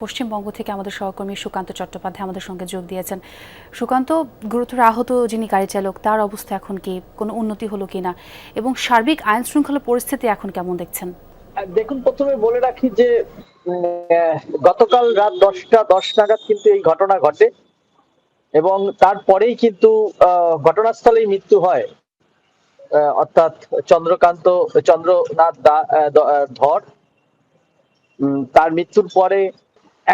পশ্চিমবঙ্গ থেকে আমাদের সহকর্মী সুকান্ত চট্টোপাধ্যায় আমাদের সঙ্গে যোগ দিয়েছেন। সুকান্ত, গুরুতর আহত যিনি গাড়ি চালক তার অবস্থা এখন কি, কোনো উন্নতি হলো কিনা, এবং সার্বিক আইন শৃঙ্খলা পরিস্থিতি এখন কেমন দেখছেন? দেখুন, প্রথমে বলে রাখি যে গতকাল রাত 10টা 10 নাগাদ কিন্তু এই ঘটনা ঘটে এবং তারপরেই কিন্তু ঘটনাস্থলেই মৃত্যু হয়। অর্থাৎ চন্দ্রনাথ ধর। তার মৃত্যুর পরে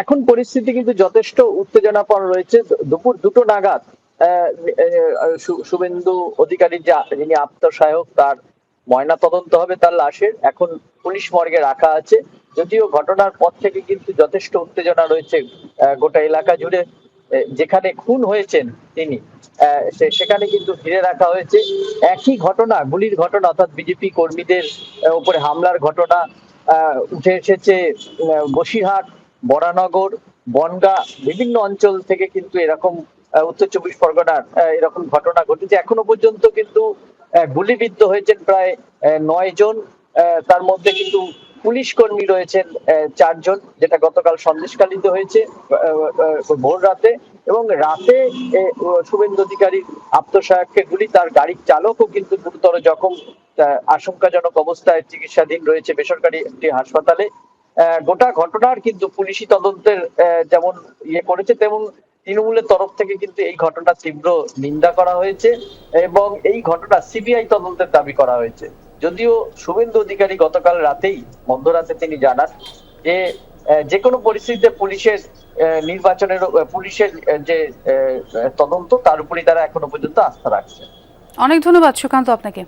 এখন পরিস্থিতি কিন্তু যথেষ্ট উত্তেজনাপর রয়েছে। দুপুর 2টো নাগাদ শুভেন্দু অধিকারী যিনি আত্মসহায়ক, তার ময়না তদন্ত হবে তার লাশের। এখন পুলিশ মর্গে রাখা আছে। যদিও ঘটনার পর থেকে কিন্তু যথেষ্ট উত্তেজনা রয়েছে গোটা এলাকা জুড়ে। যেখানে খুন হয়েছেন তিনি, সেখানে কিন্তু ঘিরে রাখা হয়েছে। একই ঘটনা, গুলির ঘটনা, অর্থাৎ বিজেপি কর্মীদের উপরে হামলার ঘটনা উঠে এসেছে বসিরহাট, বরানগর, বনগাঁ বিভিন্ন অঞ্চল থেকে। কিন্তু এরকম উত্তর 24 পরগনার এরকম ঘটনা ঘটেছে। এখনো পর্যন্ত কিন্তু গুলিবিদ্ধ হয়েছেন প্রায় 9 জন। তার মধ্যে কিন্তু পুলিশ কর্মী রয়েছেন 4 জন, যেটা গতকাল সন্দেশখালীতে হয়েছে ভোর রাতে। এবং রাতে শুভেন্দু অধিকারীর আত্মসহায়ককে গুলি, তার গাড়ির চালকও কিন্তু গুরুতর জখম, আশঙ্কাজনক অবস্থায় চিকিৎসাধীন রয়েছে বেসরকারি একটি হাসপাতালে। গোটা ঘটনার কিন্তু পুলিশি তদন্তের যেমন করেছে, তেমন তৃণমূলের তরফ থেকে কিন্তু এই ঘটনার তীব্র নিন্দা করা হয়েছে এবং এই ঘটনা সিবিআই তদন্তের দাবি করা হয়েছে। যদিও শুভেন্দু অধিকারী গতকাল রাতেই, মধ্যরাতে তিনি জানান যে কোনো পরিস্থিতিতে পুলিশের যে তদন্ত, তার উপরই তারা এখনো পর্যন্ত আস্থা রাখছে। অনেক ধন্যবাদ সুকান্ত আপনাকে।